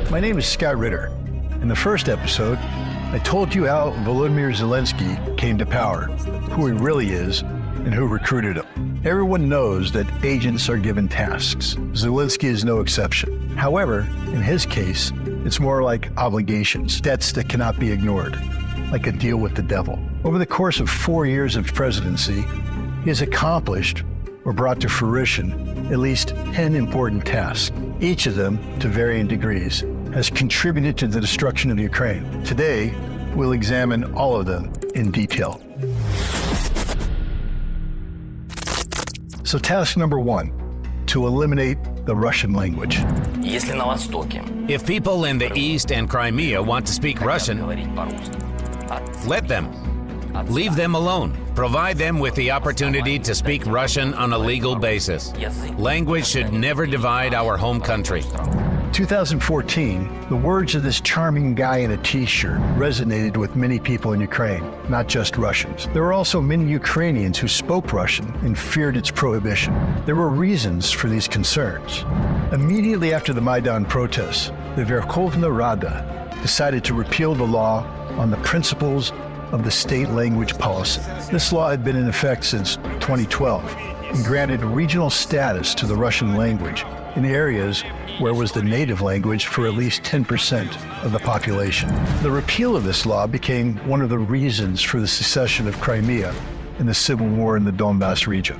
My name is Scot Ritър. In the first episode, I told you how Volodymyr Zelensky came to power, who he really is, and who recruited him. Everyone knows that agents are given tasks. Zelensky is no exception. However, in his case, it's more like obligations, debts that cannot be ignored, like a deal with the devil. Over the course of 4 years of presidency, he has accomplished or brought to fruition at least 10 important tasks. Each of them, to varying degrees, has contributed to the destruction of Ukraine. Today, we'll examine all of them in detail. So task number 1, to eliminate the Russian language. If people in the East and Crimea want to speak Russian, let them. Leave them alone. Provide them with the opportunity to speak Russian on a legal basis. Language should never divide our home country. 2014, the words of this charming guy in a t-shirt resonated with many people in Ukraine, not just Russians. There were also many Ukrainians who spoke Russian and feared its prohibition. There were reasons for these concerns. Immediately after the Maidan protests, the Verkhovna Rada decided to repeal the law on the principles of the state language policy. This law had been in effect since 2012 and granted regional status to the Russian language in areas where it was the native language for at least 10% of the population. The repeal of this law became one of the reasons for the secession of Crimea and the civil war in the Donbas region.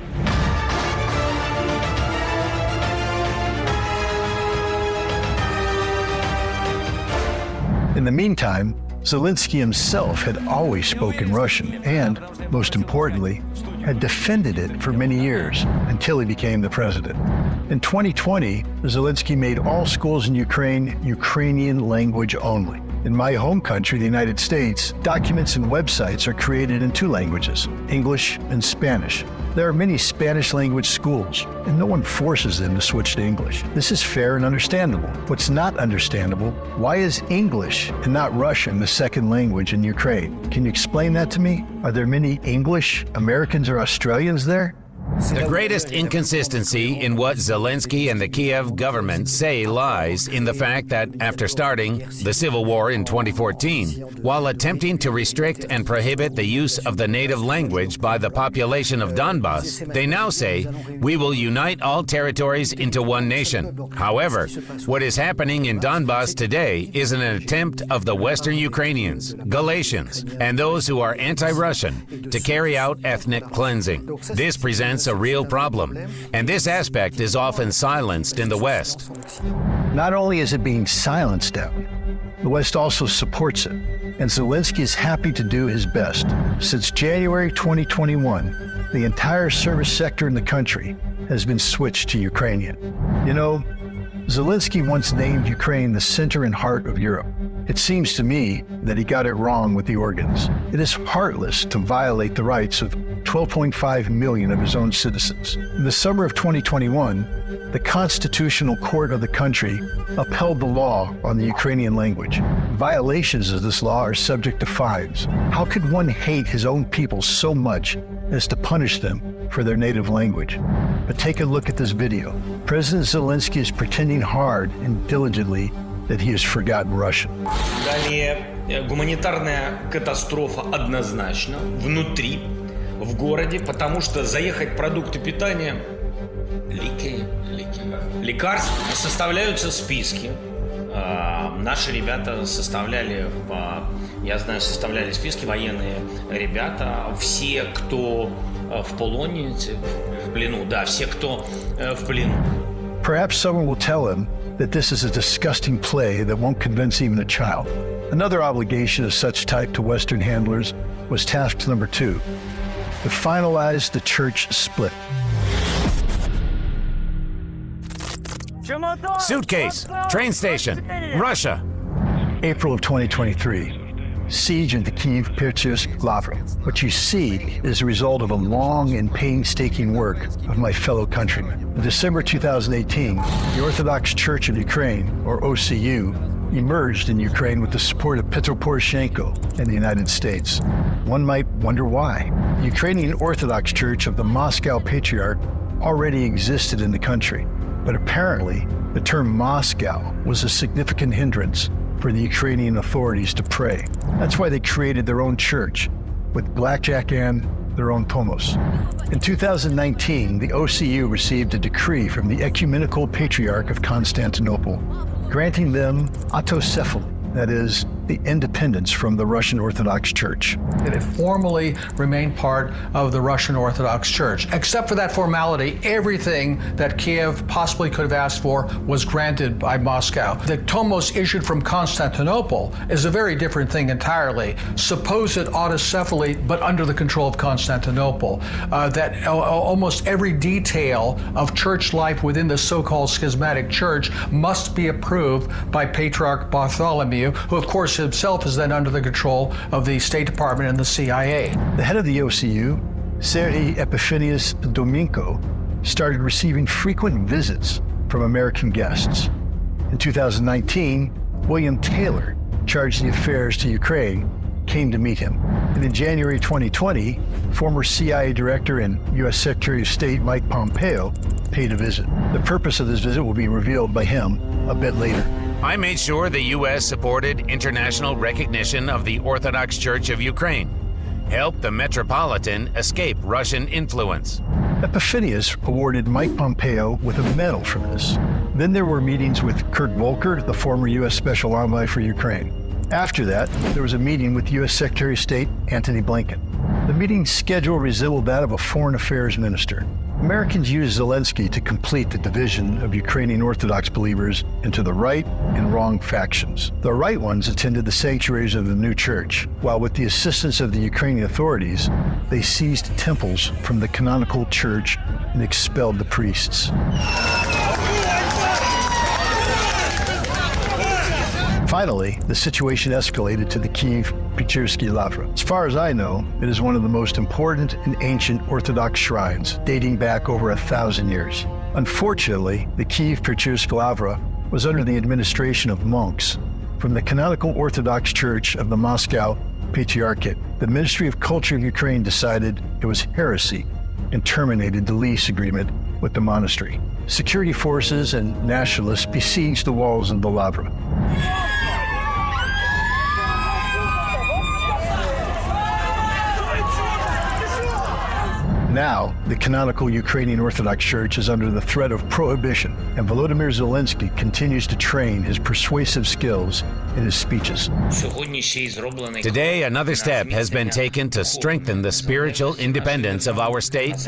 In the meantime, Zelensky himself had always spoken Russian and, most importantly, had defended it for many years until he became the president. In 2020, Zelensky made all schools in Ukraine Ukrainian language only. In my home country, the United States, documents and websites are created in 2 languages, English and Spanish. There are many Spanish language schools, and no one forces them to switch to English. This is fair and understandable. What's not understandable, why is English and not Russian the second language in Ukraine? Can you explain that to me? Are there many English, Americans, or Australians there? The greatest inconsistency in what Zelensky and the Kiev government say lies in the fact that after starting the civil war in 2014, while attempting to restrict and prohibit the use of the native language by the population of Donbas, they now say, we will unite all territories into one nation. However, what is happening in Donbas today is an attempt of the Western Ukrainians, Galatians, and those who are anti-Russian to carry out ethnic cleansing. This presents a real problem, and this aspect is often silenced in the West. Not only is it being silenced down, the West also supports it, and Zelensky is happy to do his best. Since January 2021, the entire service sector in the country has been switched to Ukrainian. You know, Zelensky once named Ukraine the center and heart of Europe. It seems to me that he got it wrong with the organs. It is heartless to violate the rights of 12.5 million of his own citizens. In the summer of 2021, the Constitutional Court of the country upheld the law on the Ukrainian language. Violations of this law are subject to fines. How could one hate his own people so much as to punish them for their native language? But take a look at this video. President Zelensky is pretending hard and diligently that he has forgotten Russian. Далее гуманитарная катастрофа однозначно внутри, в городе, потому что заехать продукты питания, лекарств, составляются списки. Наши ребята составляли, я знаю, составляли списки, военные ребята, все, кто в полоне, в плену, да, все, кто в плену. Perhaps someone will tell him that this is a disgusting play that won't convince even a child. Another obligation of such type to Western handlers was task number 2, to finalize the church split. Suitcase, train station, Russia. April of 2023. Siege into Kyiv, Pyrtych, Lavra. What you see is the result of a long and painstaking work of my fellow countrymen. In December 2018, the Orthodox Church of Ukraine, or OCU, emerged in Ukraine with the support of Petro Poroshenko and the United States. One might wonder why. The Ukrainian Orthodox Church of the Moscow Patriarch already existed in the country. But apparently, the term Moscow was a significant hindrance for the Ukrainian authorities to pray. That's why they created their own church with blackjack and their own tomos. In 2019, the OCU received a decree from the Ecumenical Patriarch of Constantinople, granting them autocephaly, that is, the independence from the Russian Orthodox Church. It formally remained part of the Russian Orthodox Church. Except for that formality, everything that Kiev possibly could have asked for was granted by Moscow. The tomos issued from Constantinople is a very different thing entirely. Supposed autocephaly, but under the control of Constantinople. That almost every detail of church life within the so-called schismatic church must be approved by Patriarch Bartholomew, who of course himself is then under the control of the State Department and the CIA. The head of the OCU, Serhiy Epiphanius Dominko, started receiving frequent visits from American guests. In 2019, William Taylor, charged the affairs to Ukraine, came to meet him. And in January 2020, former CIA Director and U.S. Secretary of State Mike Pompeo paid a visit. The purpose of this visit will be revealed by him a bit later. I made sure the U.S. supported international recognition of the Orthodox Church of Ukraine, helped the Metropolitan escape Russian influence. Epiphanius awarded Mike Pompeo with a medal for this. Then there were meetings with Kurt Volker, the former U.S. Special Envoy for Ukraine. After that, there was a meeting with U.S. Secretary of State Antony Blinken. The meeting's schedule resembled that of a foreign affairs minister. Americans used Zelensky to complete the division of Ukrainian Orthodox believers into the right and wrong factions. The right ones attended the sanctuaries of the new church, while with the assistance of the Ukrainian authorities, they seized temples from the canonical church and expelled the priests. Finally, the situation escalated to the Kiev-Pechersky Lavra. As far as I know, it is one of the most important and ancient Orthodox shrines, dating back over 1,000 years. Unfortunately, the Kiev-Pechersky Lavra was under the administration of monks from the Canonical Orthodox Church of the Moscow Patriarchate. The Ministry of Culture of Ukraine decided it was heresy and terminated the lease agreement with the monastery. Security forces and nationalists besieged the walls of the Lavra. Now, the canonical Ukrainian Orthodox Church is under the threat of prohibition, and Volodymyr Zelensky continues to train his persuasive skills in his speeches. Today, another step has been taken to strengthen the spiritual independence of our state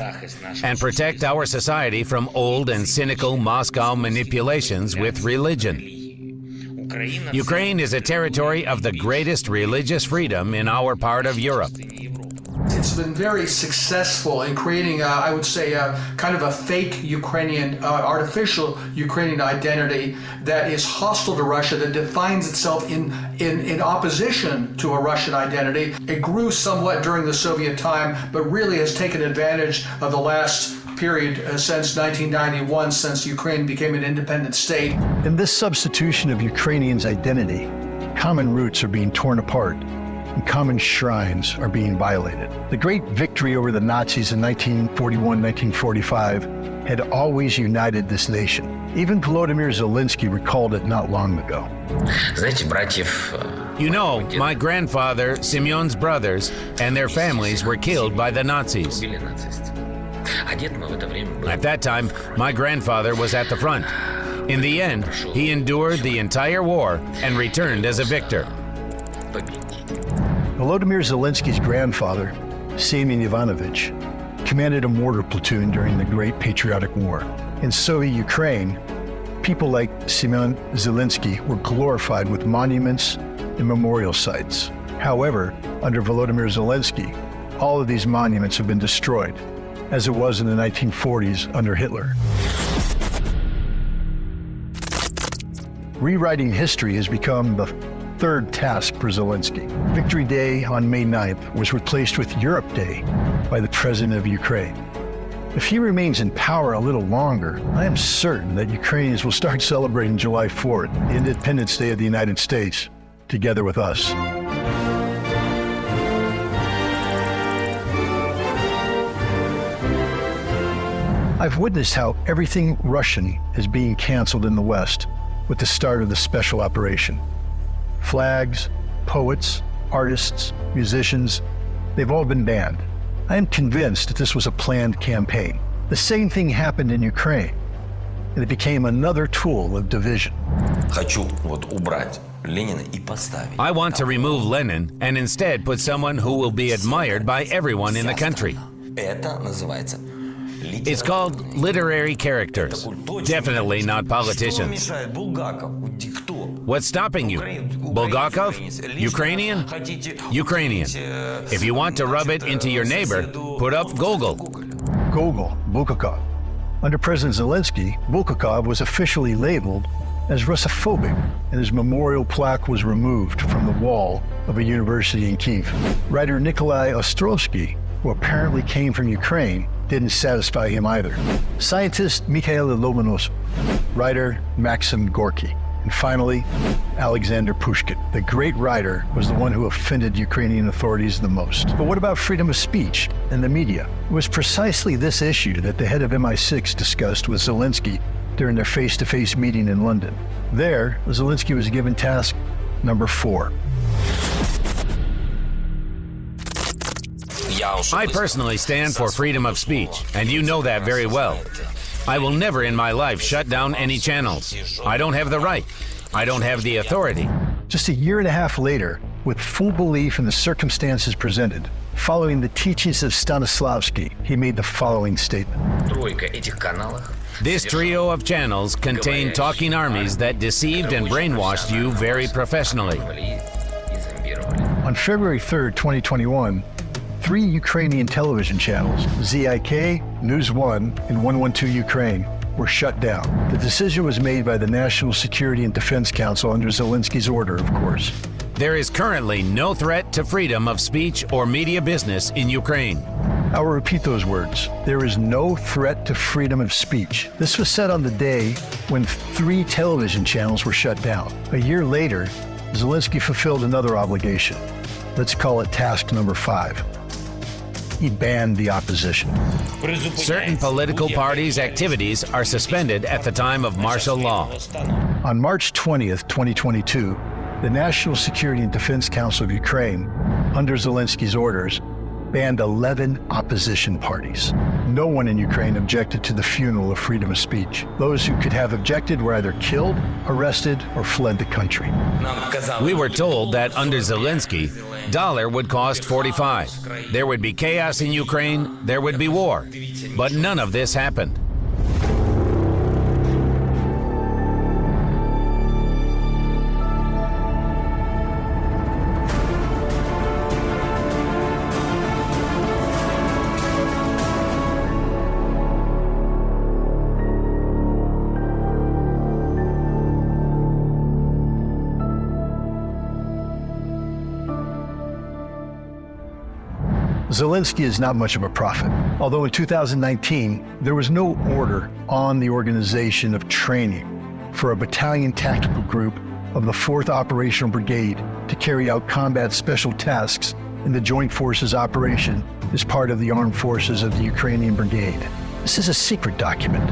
and protect our society from old and cynical Moscow manipulations with religion. Ukraine is a territory of the greatest religious freedom in our part of Europe. It's been very successful in creating, I would say, kind of a fake Ukrainian, artificial Ukrainian identity that is hostile to Russia, that defines itself in opposition to a Russian identity. It grew somewhat during the Soviet time, but really has taken advantage of the last period since 1991, since Ukraine became an independent state. In this substitution of Ukrainians' identity, common roots are being torn apart, and common shrines are being violated. The great victory over the Nazis in 1941-1945 had always united this nation. Even Volodymyr Zelensky recalled it not long ago. You know, my grandfather, Simeon's brothers, and their families were killed by the Nazis. At that time, my grandfather was at the front. In the end, he endured the entire war and returned as a victor. Volodymyr Zelensky's grandfather, Semyon Ivanovich, commanded a mortar platoon during the Great Patriotic War. In Soviet Ukraine, people like Semyon Zelensky were glorified with monuments and memorial sites. However, under Volodymyr Zelensky, all of these monuments have been destroyed, as it was in the 1940s under Hitler. Rewriting history has become the third task for Zelensky. Victory Day on May 9th was replaced with Europe Day by the President of Ukraine. If he remains in power a little longer, I am certain that Ukrainians will start celebrating July 4th, the Independence Day of the United States, together with us. I I've witnessed how everything Russian is being canceled in the West with the start of the special operation. Flags, poets, artists, musicians, they've all been banned. I am convinced that this was a planned campaign. The same thing happened in Ukraine, and it became another tool of division. I want to remove Lenin and instead put someone who will be admired by everyone in the country. It's called literary characters, definitely not politicians. What's stopping you? Bulgakov? Ukrainian? Ukrainian. If you want to rub it into your neighbor, put up Gogol. Gogol, Bulgakov. Under President Zelensky, Bulgakov was officially labeled as Russophobic, and his memorial plaque was removed from the wall of a university in Kyiv. Writer Nikolai Ostrovsky, who apparently came from Ukraine, didn't satisfy him either. Scientist Mikhail Lomonosov, writer Maxim Gorky, and finally, Alexander Pushkin. The great writer was the one who offended Ukrainian authorities the most. But what about freedom of speech and the media? It was precisely this issue that the head of MI6 discussed with Zelensky during their face-to-face meeting in London. There, Zelensky was given task number 4. I personally stand for freedom of speech, and you know that very well. I will never in my life shut down any channels. I don't have the right. I don't have the authority. Just a year and a half later, with full belief in the circumstances presented, following the teachings of Stanislavski, he made the following statement. This trio of channels contain talking armies that deceived and brainwashed you very professionally. On February 3rd, 2021, 3 Ukrainian television channels, ZIK, News 1, and 112 Ukraine, were shut down. The decision was made by the National Security and Defense Council under Zelensky's order, of course. There is currently no threat to freedom of speech or media business in Ukraine. I will repeat those words. There is no threat to freedom of speech. This was said on the day when 3 television channels were shut down. A year later, Zelensky fulfilled another obligation. Let's call it task number 5. He banned the opposition. Certain political parties' activities are suspended at the time of martial law. On March 20th, 2022, the National Security and Defense Council of Ukraine, under Zelensky's orders, banned 11 opposition parties. No one in Ukraine objected to the funeral of freedom of speech. Those who could have objected were either killed, arrested, or fled the country. We were told that under Zelensky, dollar would cost 45. There would be chaos in Ukraine, there would be war. But none of this happened. Zelensky is not much of a prophet. Although in 2019, there was no order on the organization of training for a battalion tactical group of the 4th Operational Brigade to carry out combat special tasks in the Joint Forces operation as part of the armed forces of the Ukrainian Brigade. This is a secret document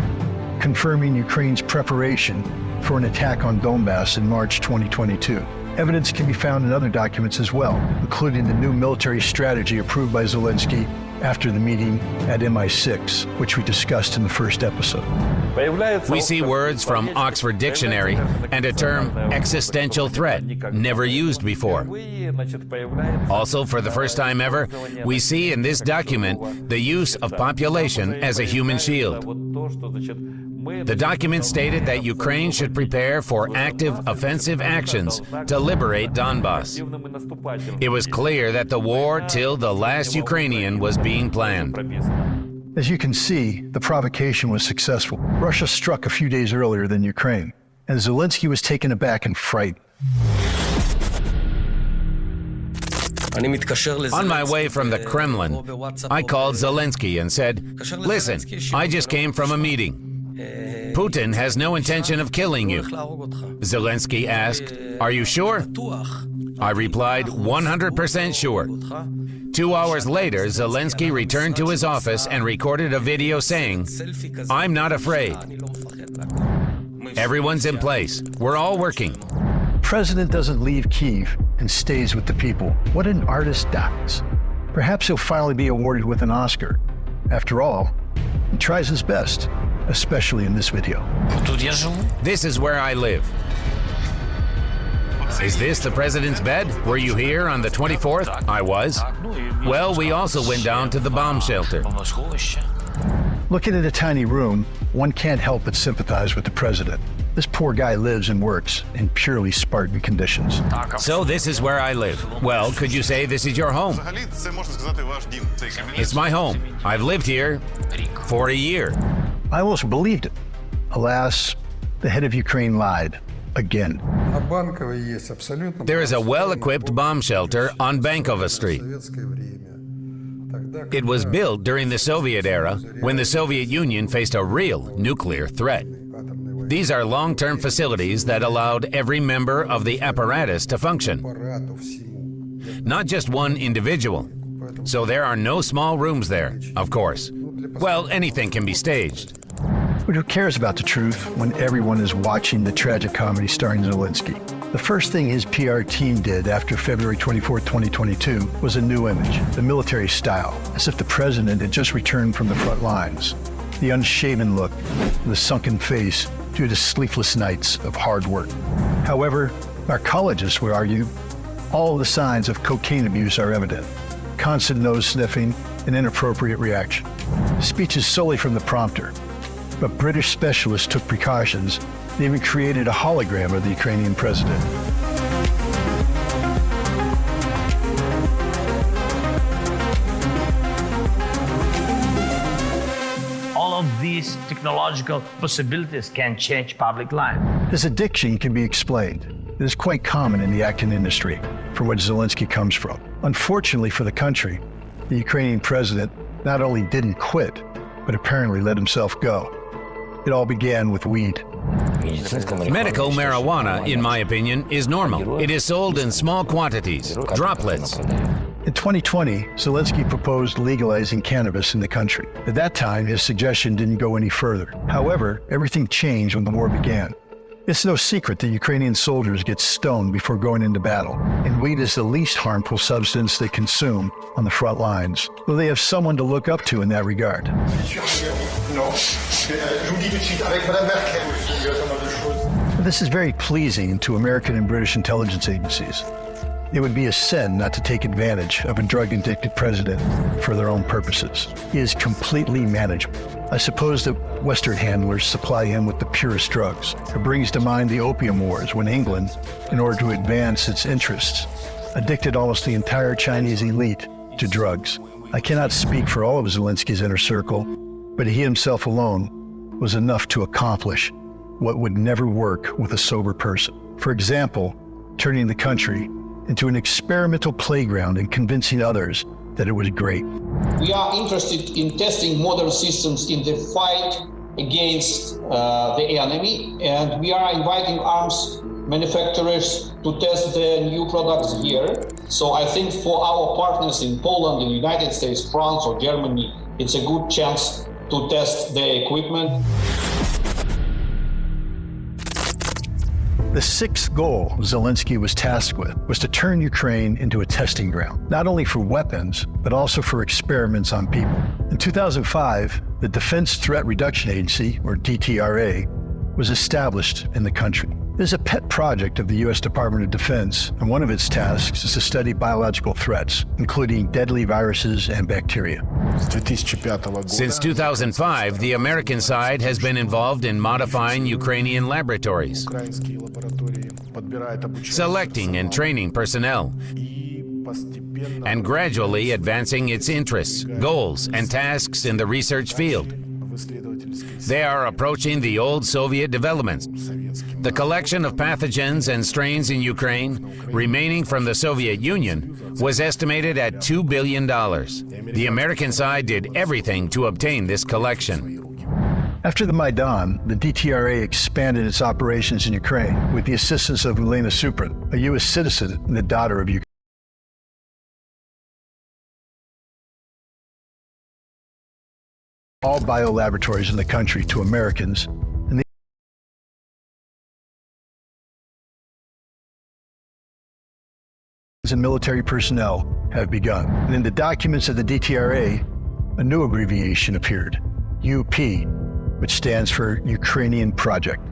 confirming Ukraine's preparation for an attack on Donbass in March 2022. Evidence can be found in other documents as well, including the new military strategy approved by Zelensky after the meeting at MI6, which we discussed in the first episode. We see words from Oxford Dictionary and a term existential threat, never used before. Also, for the first time ever, we see in this document the use of population as a human shield. The document stated that Ukraine should prepare for active offensive actions to liberate Donbass. It was clear that the war till the last Ukrainian was being planned. As you can see, the provocation was successful. Russia struck a few days earlier than Ukraine, and Zelensky was taken aback and frightened. On my way from the Kremlin, I called Zelensky and said, "Listen, I just came from a meeting. Putin has no intention of killing you." Zelensky asked, "Are you sure?" I replied, 100% sure. 2 hours later, Zelensky returned to his office and recorded a video saying, "I'm not afraid. Everyone's in place. We're all working." The president doesn't leave Kyiv and stays with the people. What an artist dies. Perhaps he'll finally be awarded with an Oscar. After all, he tries his best, especially in this video. This is where I live. Is this the president's bed? Were you here on the 24th? I was. Well, we also went down to the bomb shelter. Looking at a tiny room, one can't help but sympathize with the president. This poor guy lives and works in purely Spartan conditions. So this is where I live. Well, could you say this is your home? It's my home. I've lived here for a year. I almost believed it. Alas, the head of Ukraine lied again. There is a well-equipped bomb shelter on Bankova Street. It was built during the Soviet era when the Soviet Union faced a real nuclear threat. These are long-term facilities that allowed every member of the apparatus to function, not just one individual. So there are no small rooms there, of course. Well, anything can be staged. But who cares about the truth when everyone is watching the tragic comedy starring Zelensky? The first thing his PR team did after February 24, 2022 was a new image, the military style, as if the president had just returned from the front lines. The unshaven look, the sunken face due to sleepless nights of hard work. However, narcologists would argue all the signs of cocaine abuse are evident. Constant nose sniffing and inappropriate reaction. Speech is solely from the prompter. But British specialists took precautions. They even created a hologram of the Ukrainian president. All of these technological possibilities can change public life. His addiction can be explained. It is quite common in the acting industry, from which Zelensky comes from. Unfortunately for the country, the Ukrainian president not only didn't quit, but apparently let himself go. It all began with weed. Medical marijuana, in my opinion, is normal. It is sold in small quantities, droplets. In 2020, Zelensky proposed legalizing cannabis in the country. At that time, his suggestion didn't go any further. However, everything changed when the war began. It's no secret that Ukrainian soldiers get stoned before going into battle, and weed is the least harmful substance they consume on the front lines, though they have someone to look up to in that regard. This is very pleasing to American and British intelligence agencies. It would be a sin not to take advantage of a drug-addicted president for their own purposes. He is completely manageable. I suppose that Western handlers supply him with the purest drugs. It brings to mind the Opium Wars when England, in order to advance its interests, addicted almost the entire Chinese elite to drugs. I cannot speak for all of Zelensky's inner circle, but he himself alone was enough to accomplish what would never work with a sober person. For example, turning the country into an experimental playground and convincing others that it was great. We are interested in testing modern systems in the fight against the enemy, and we are inviting arms manufacturers to test their new products here. So I think for our partners in Poland, in the United States, France, or Germany, it's a good chance to test their equipment. The sixth goal Zelensky was tasked with was to turn Ukraine into a testing ground, not only for weapons, but also for experiments on people. In 2005, the Defense Threat Reduction Agency, or DTRA, was established in the country. It is a pet project of the U.S. Department of Defense, and one of its tasks is to study biological threats, including deadly viruses and bacteria. Since 2005, the American side has been involved in modifying Ukrainian laboratories, selecting and training personnel, and gradually advancing its interests, goals, and tasks in the research field. They are approaching the old Soviet developments. The collection of pathogens and strains in Ukraine remaining from the Soviet Union was estimated at $2 billion. The American side did everything to obtain this collection. After the Maidan, the DTRA expanded its operations in Ukraine with the assistance of Elena Suprin, a U.S. citizen and the daughter of Ukraine. all biolaboratories in the country to Americans, and and military personnel have begun. And in the documents of the DTRA, a new abbreviation appeared, UP, which stands for Ukrainian Project.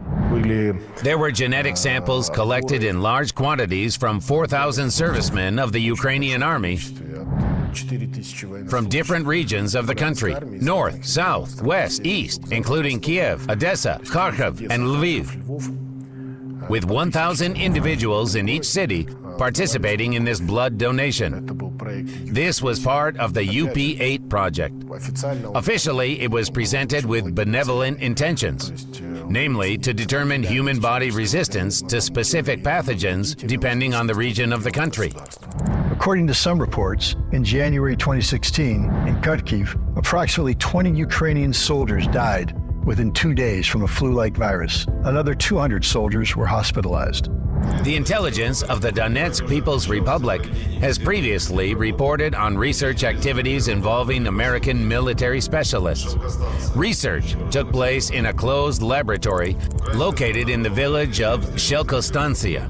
There were genetic samples collected in large quantities from 4,000 servicemen of the Ukrainian army from different regions of the country, north, south, west, east, including Kiev, Odessa, Kharkiv, and Lviv, with 1,000 individuals in each city participating in this blood donation. This was part of the UP8 project. Officially, it was presented with benevolent intentions, namely to determine human body resistance to specific pathogens depending on the region of the country. According to some reports, in January 2016, in Kharkiv, approximately 20 Ukrainian soldiers died within 2 days from a flu-like virus. Another 200 soldiers were hospitalized. The intelligence of the Donetsk People's Republic has previously reported on research activities involving American military specialists. Research took place in a closed laboratory located in the village of Shelkostansia.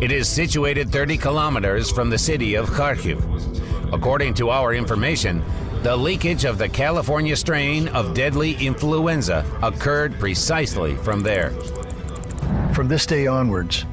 It is situated 30 kilometers from the city of Kharkiv. According to our information, the leakage of the California strain of deadly influenza occurred precisely from there. From this day onwards,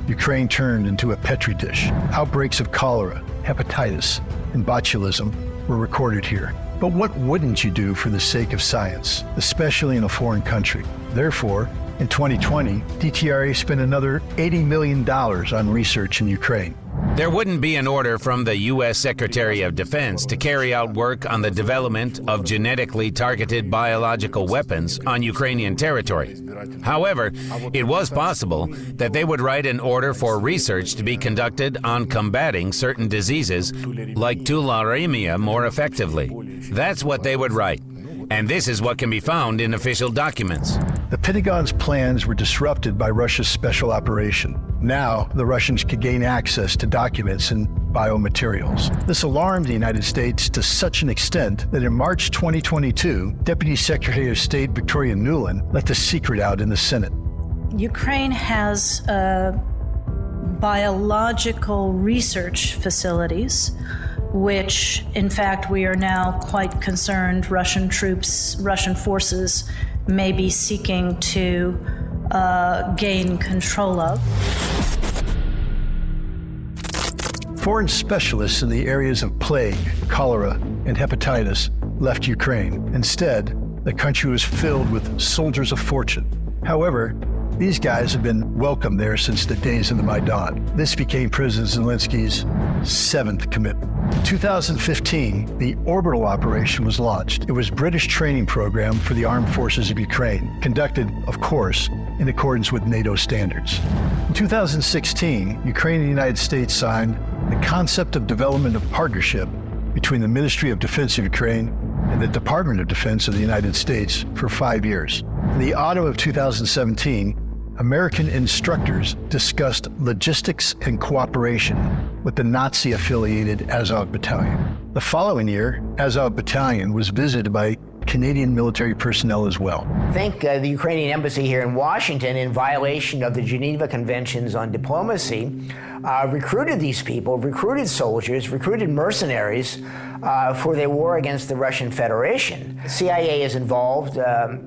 Ukraine turned into a petri dish. Outbreaks of cholera, hepatitis, and botulism were recorded here. But what wouldn't you do for the sake of science, especially in a foreign country? Therefore, in 2020, DTRA spent another $80 million on research in Ukraine. There wouldn't be an order from the U.S. Secretary of Defense to carry out work on the development of genetically targeted biological weapons on Ukrainian territory. However, it was possible that they would write an order for research to be conducted on combating certain diseases like tularemia more effectively. That's what they would write. And this is what can be found in official documents. The Pentagon's plans were disrupted by Russia's special operation. Now, the Russians could gain access to documents and biomaterials. This alarmed the United States to such an extent that in March 2022, Deputy Secretary of State Victoria Nuland let the secret out in the Senate. Ukraine has biological research facilities, which, in fact, we are now quite concerned Russian forces may be seeking to gain control of. Foreign specialists in the areas of plague, cholera, and hepatitis left Ukraine. Instead, the country was filled with soldiers of fortune. However, these guys have been welcome there since the days of the Maidan. This became President Zelensky's 7th commitment. In 2015, the Orbital operation was launched. It was a British training program for the armed forces of Ukraine, conducted, of course, in accordance with NATO standards. In 2016, Ukraine and the United States signed the concept of development of partnership between the Ministry of Defense of Ukraine and the Department of Defense of the United States for 5 years. In the autumn of 2017, American instructors discussed logistics and cooperation with the Nazi-affiliated Azov Battalion. The following year, Azov Battalion was visited by Canadian military personnel as well. I think the Ukrainian embassy here in Washington, in violation of the Geneva Conventions on Diplomacy, recruited these people, recruited soldiers, recruited mercenaries for their war against the Russian Federation. The CIA is involved,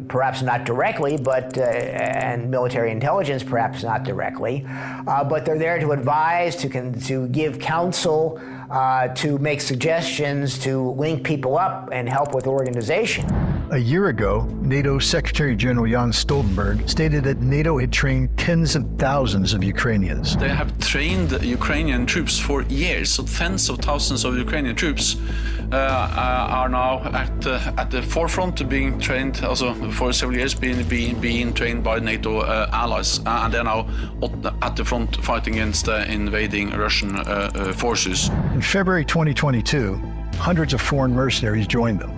perhaps not directly, but and military intelligence perhaps not directly, but they're there to advise, to give counsel, to make suggestions, to link people up and help with organization. A year ago, NATO Secretary General Jens Stoltenberg stated that NATO had trained tens of thousands of Ukrainians. They have trained Ukrainian troops for years, so tens of thousands of Ukrainian troops are now at the forefront being trained, also for several years being trained by NATO allies, and they're now at the front fighting against invading Russian forces. In February 2022, hundreds of foreign mercenaries joined them.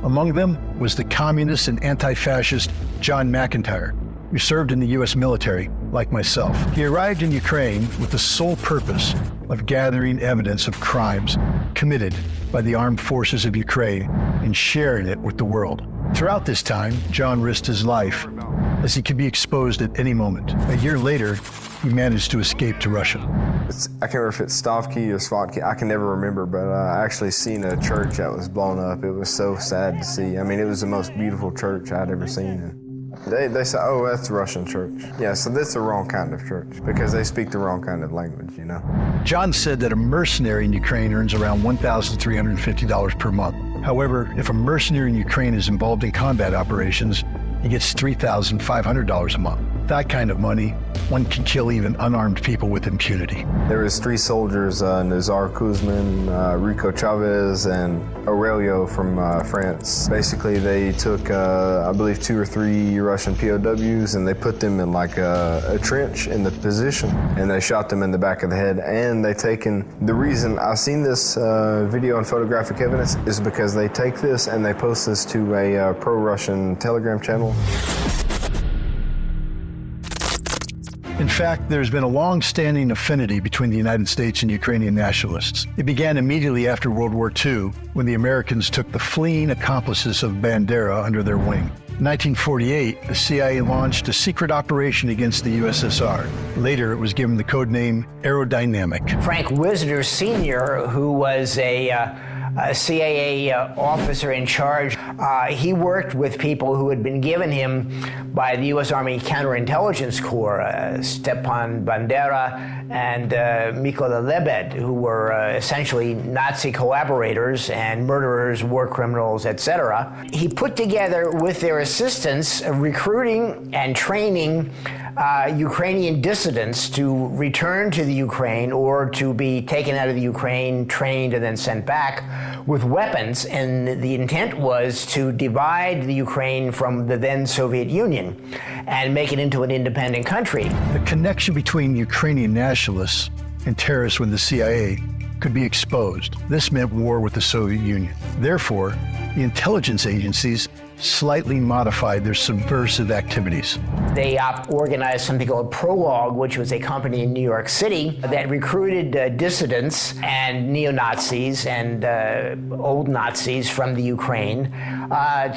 Among them was the communist and anti-fascist John McIntyre, who served in the U.S. military, like myself. He arrived in Ukraine with the sole purpose of gathering evidence of crimes committed by the armed forces of Ukraine and sharing it with the world. Throughout this time, John risked his life, as he could be exposed at any moment. A year later, he managed to escape to Russia. I can't remember if it's Stavki or Svatki, I can never remember, but I actually seen a church that was blown up. It was so sad to see. I mean, it was the most beautiful church I'd ever seen. They say, oh, that's a Russian church. Yeah, so that's the wrong kind of church, because they speak the wrong kind of language, you know. John said that a mercenary in Ukraine earns around $1,350 per month. However, if a mercenary in Ukraine is involved in combat operations, he gets $3,500 a month. That kind of money, one can kill even unarmed people with impunity. There was 3 soldiers, Nazar Kuzmin, Rico Chavez, and Aurelio from France. Basically, they took, I believe, 2 or 3 Russian POWs, and they put them in like a trench in the position, and they shot them in the back of the head. And they taken, the reason I've seen this video and photographic evidence is because they take this and they post this to a pro-Russian Telegram channel. In fact, there's been a long-standing affinity between the United States and Ukrainian nationalists. It began immediately after World War II, when the Americans took the fleeing accomplices of Bandera under their wing. In 1948, the CIA launched a secret operation against the USSR. Later, it was given the code name Aerodynamic. Frank Wisner Sr., who was a CIA officer in charge, he worked with people who had been given him by the U.S. Army Counterintelligence Corps, Stepan Bandera and Mykola Lebed, who were essentially Nazi collaborators and murderers, war criminals, etc. He put together, with their assistance, recruiting and training Ukrainian dissidents to return to the Ukraine or to be taken out of the Ukraine, trained, and then sent back with weapons. And the intent was to divide the Ukraine from the then Soviet Union and make it into an independent country. The connection between Ukrainian nationalists and terrorists with the CIA could be exposed. This meant war with the Soviet Union. Therefore, the intelligence agencies slightly modified their subversive activities. They organized something called Prologue, which was a company in New York City that recruited dissidents and neo-Nazis and old Nazis from the Ukraine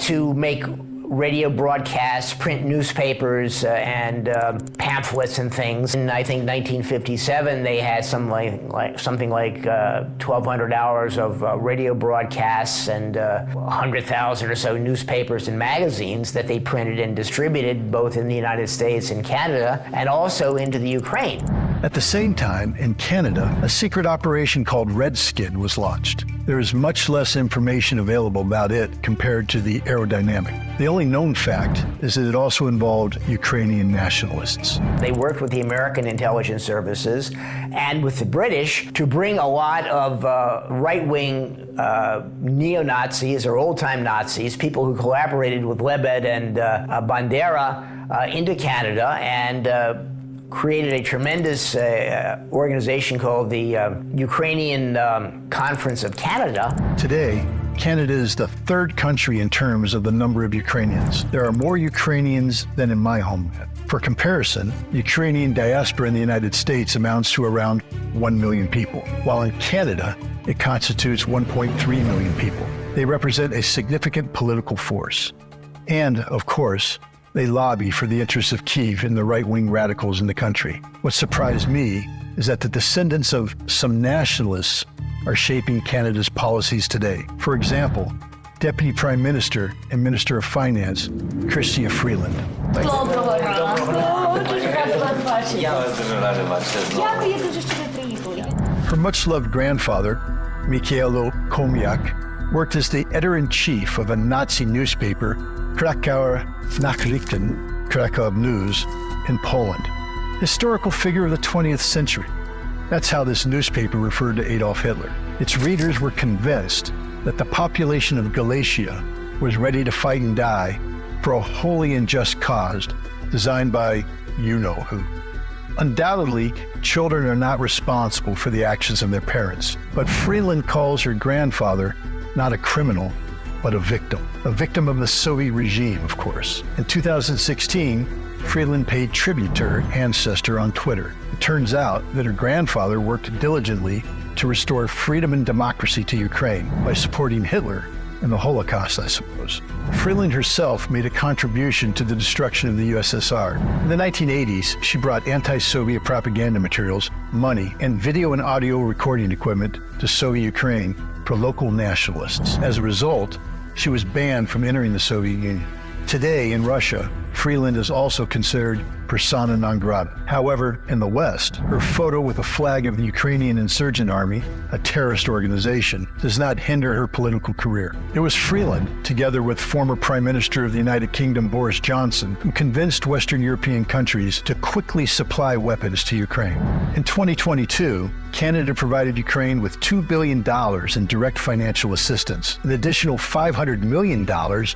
to make radio broadcasts, print newspapers, and pamphlets and things. In, I think, 1957, they had something like 1,200 hours of radio broadcasts and 100,000 or so newspapers and magazines that they printed and distributed both in the United States and Canada, and also into the Ukraine. At the same time, in Canada, a secret operation called Red Skin was launched. There is much less information available about it compared to the Aerodynamic. The only known fact is that it also involved Ukrainian nationalists. They worked with the American intelligence services and with the British to bring a lot of right-wing neo-Nazis or old-time Nazis, people who collaborated with Lebed and Bandera, into Canada and created a tremendous organization called the Ukrainian Conference of Canada. Today, Canada is the 3rd country in terms of the number of Ukrainians. There are more Ukrainians than in my homeland. For comparison, the Ukrainian diaspora in the United States amounts to around 1 million people, while in Canada, it constitutes 1.3 million people. They represent a significant political force. And, of course, they lobby for the interests of Kyiv and the right-wing radicals in the country. What surprised me is that the descendants of some nationalists are shaping Canada's policies today. For example, Deputy Prime Minister and Minister of Finance, Chrystia Freeland. Her much-loved grandfather, Mikhailo Komiak, worked as the editor-in-chief of a Nazi newspaper, Krakauer Nachrichten, Krakow News, in Poland. Historical figure of the 20th century. That's how this newspaper referred to Adolf Hitler. Its readers were convinced that the population of Galicia was ready to fight and die for a wholly unjust cause designed by you-know-who. Undoubtedly, children are not responsible for the actions of their parents, but Freeland calls her grandfather not a criminal, but a victim of the Soviet regime, of course. In 2016, Freeland paid tribute to her ancestor on Twitter. It turns out that her grandfather worked diligently to restore freedom and democracy to Ukraine by supporting Hitler and the Holocaust, I suppose. Freeland herself made a contribution to the destruction of the USSR. In the 1980s, she brought anti-Soviet propaganda materials, money, and video and audio recording equipment to Soviet Ukraine for local nationalists. As a result, she was banned from entering the Soviet Union. Today, in Russia, Freeland is also considered persona non grata. However, in the West, her photo with a flag of the Ukrainian Insurgent Army, a terrorist organization, does not hinder her political career. It was Freeland, together with former Prime Minister of the United Kingdom Boris Johnson, who convinced Western European countries to quickly supply weapons to Ukraine. In 2022, Canada provided Ukraine with $2 billion in direct financial assistance, an additional $500 million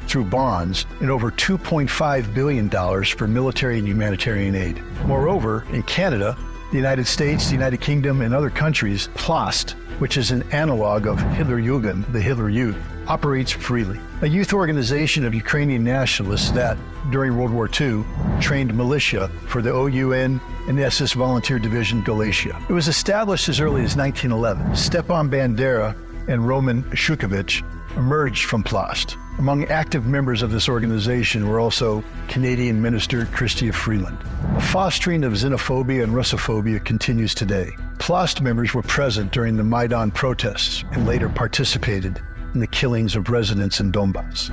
through bonds, and over $2.5 billion for military and humanitarian aid. Moreover, in Canada, the United States, the United Kingdom, and other countries, PLOST, which is an analog of Hitlerjugend, the Hitler Youth, operates freely. A youth organization of Ukrainian nationalists that, during World War II, trained militia for the OUN and the SS Volunteer Division Galicia. It was established as early as 1911. Stepan Bandera and Roman Shukovich emerged from PLOST. Among active members of this organization were also Canadian Minister Chrystia Freeland. The fostering of xenophobia and Russophobia continues today. PLOST members were present during the Maidan protests and later participated in the killings of residents in Donbass.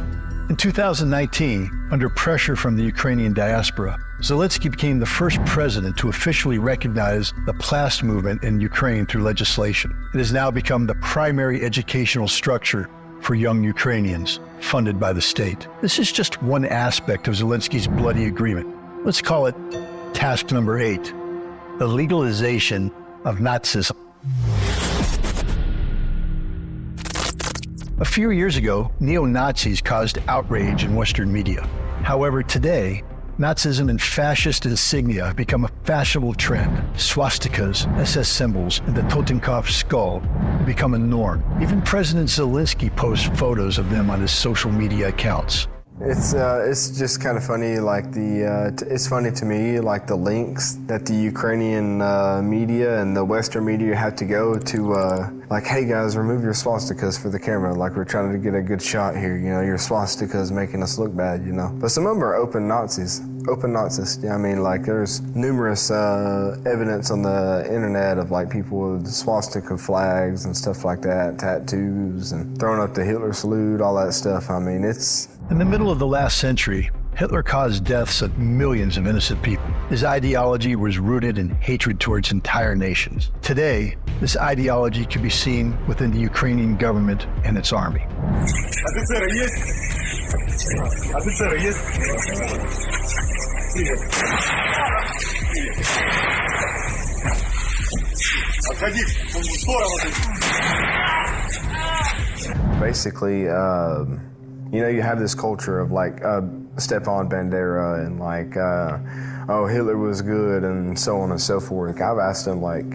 In 2019, under pressure from the Ukrainian diaspora, Zelensky became the first president to officially recognize the PLOST movement in Ukraine through legislation. It has now become the primary educational structure for young Ukrainians, funded by the state. This is just one aspect of Zelensky's bloody agreement. Let's call it task number 8, the legalization of Nazism. A few years ago, neo-Nazis caused outrage in Western media. However, today, Nazism and fascist insignia have become a fashionable trend. Swastikas, SS symbols, and the Totenkopf skull have become a norm. Even President Zelensky posts photos of them on his social media accounts. It's just kind of funny, like it's funny to me, like the links that the Ukrainian media and the Western media have to go to, like, hey guys, remove your swastikas for the camera, like we're trying to get a good shot here, you know, your swastikas making us look bad, you know. But some of them are open Nazis, yeah, I mean, like there's numerous evidence on the internet of like people with swastika flags and stuff like that, tattoos, and throwing up the Hitler salute, all that stuff. I mean, it's... In the middle of the last century, Hitler caused deaths of millions of innocent people. His ideology was rooted in hatred towards entire nations. Today, this ideology can be seen within the Ukrainian government and its army. Basically, you know, you have this culture of like Stepan Bandera and like, oh, Hitler was good and so on and so forth. I've asked him like,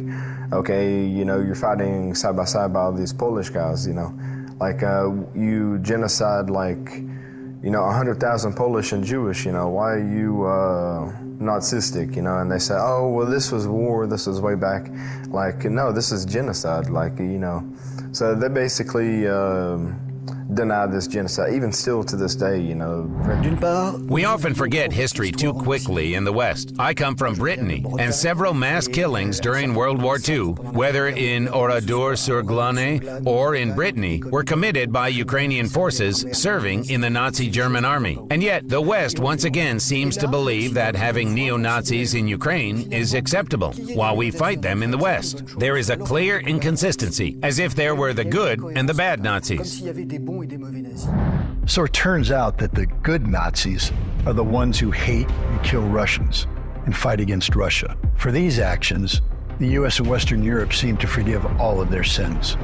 okay, you know, you're fighting side by side by all these Polish guys, you know, like you genocide like, you know, 100,000 Polish and Jewish, you know, why are you Nazistic, you know? And they say, oh, well, this was war, this was way back. Like, no, this is genocide, like, you know. So they basically deny this genocide, even still to this day, you know. We often forget history too quickly in the West. I come from Brittany, and several mass killings during World War II, whether in Oradour-sur-Glane or in Brittany, were committed by Ukrainian forces serving in the Nazi German army. And yet, the West once again seems to believe that having neo-Nazis in Ukraine is acceptable, while we fight them in the West. There is a clear inconsistency, as if there were the good and the bad Nazis. So it turns out that the good Nazis are the ones who hate and kill Russians and fight against Russia. For these actions, the U.S. and Western Europe seem to forgive all of their sins.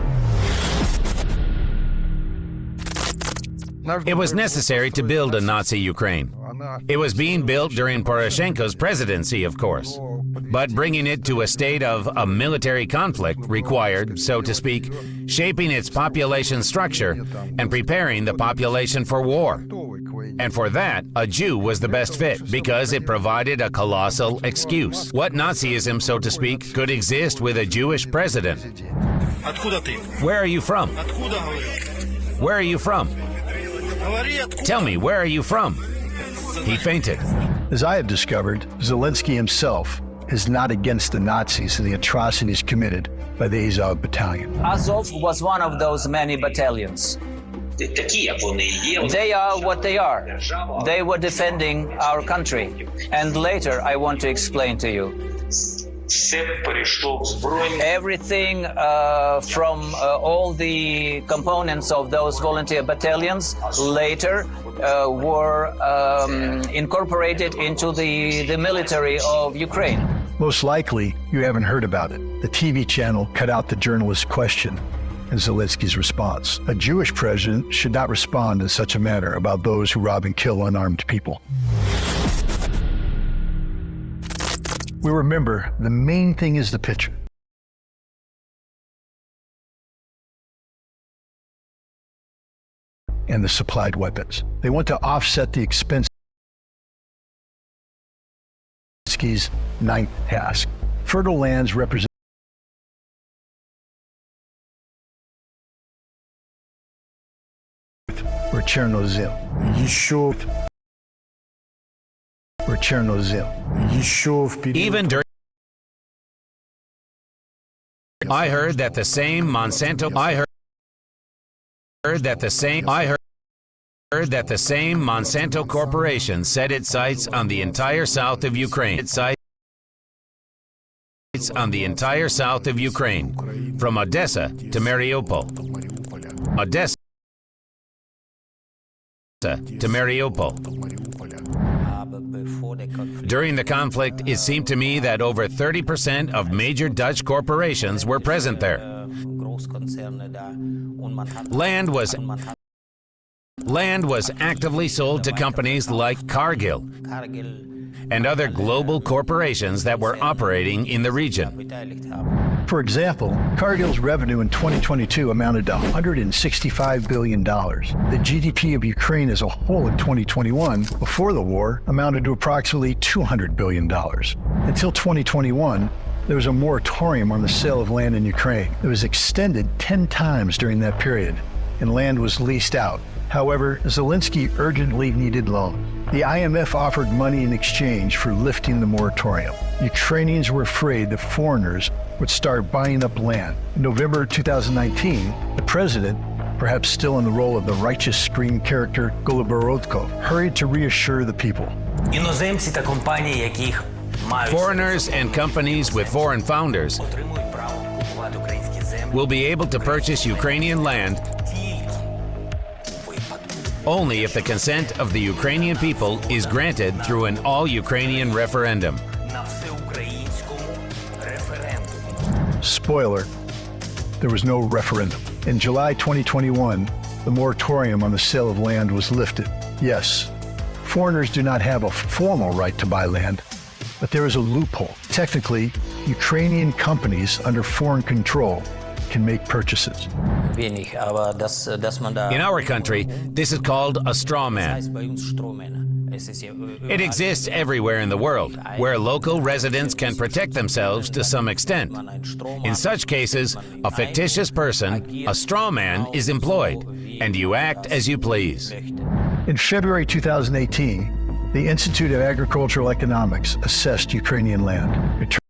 It was necessary to build a Nazi Ukraine. It was being built during Poroshenko's presidency, of course. But bringing it to a state of a military conflict required, so to speak, shaping its population structure and preparing the population for war. And for that, a Jew was the best fit because it provided a colossal excuse. What Nazism, so to speak, could exist with a Jewish president? Where are you from? Where are you from? Tell me, where are you from? He fainted. As I have discovered, Zelensky himself is not against the Nazis and the atrocities committed by the Azov Battalion. Azov was one of those many battalions. They are what they are. They were defending our country. And later I want to explain to you. Everything from all the components of those volunteer battalions later were incorporated into the military of Ukraine. Most likely, you haven't heard about it. The TV channel cut out the journalist's question and Zelensky's response. A Jewish president should not respond in such a manner about those who rob and kill unarmed people. We remember the main thing is the picture. And the supplied weapons. They want to offset the expense. Zelensky's ninth task. Fertile lands represent or Chernozem. Or Chernozem. Even during I heard that the same Monsanto Corporation set its sights on the entire south of Ukraine. Its sights on the entire south of Ukraine, from Odessa to Mariupol. Odessa to Mariupol. During the conflict, it seemed to me that over 30% of major Dutch corporations were present there. Land was actively sold to companies like Cargill and other global corporations that were operating in the region. For example, Cargill's revenue in 2022 amounted to $165 billion. The GDP of Ukraine as a whole in 2021, before the war, amounted to approximately $200 billion. Until 2021, there was a moratorium on the sale of land in Ukraine. It was extended 10 times during that period, and land was leased out. However, Zelensky urgently needed loans. The IMF offered money in exchange for lifting the moratorium. Ukrainians were afraid that foreigners would start buying up land. In November 2019, the president, perhaps still in the role of the righteous screen character Goloborodko, hurried to reassure the people. Foreigners and companies with foreign founders will be able to purchase Ukrainian land only if the consent of the Ukrainian people is granted through an all-Ukrainian referendum. Spoiler, there was no referendum. In July 2021, the moratorium on the sale of land was lifted. Yes, foreigners do not have a formal right to buy land, but there is a loophole. Technically, Ukrainian companies under foreign control can make purchases. In our country, this is called a straw man. It exists everywhere in the world, where local residents can protect themselves to some extent. In such cases, a fictitious person, a straw man, is employed, and you act as you please. In February 2018, the Institute of Agricultural Economics assessed Ukrainian land. It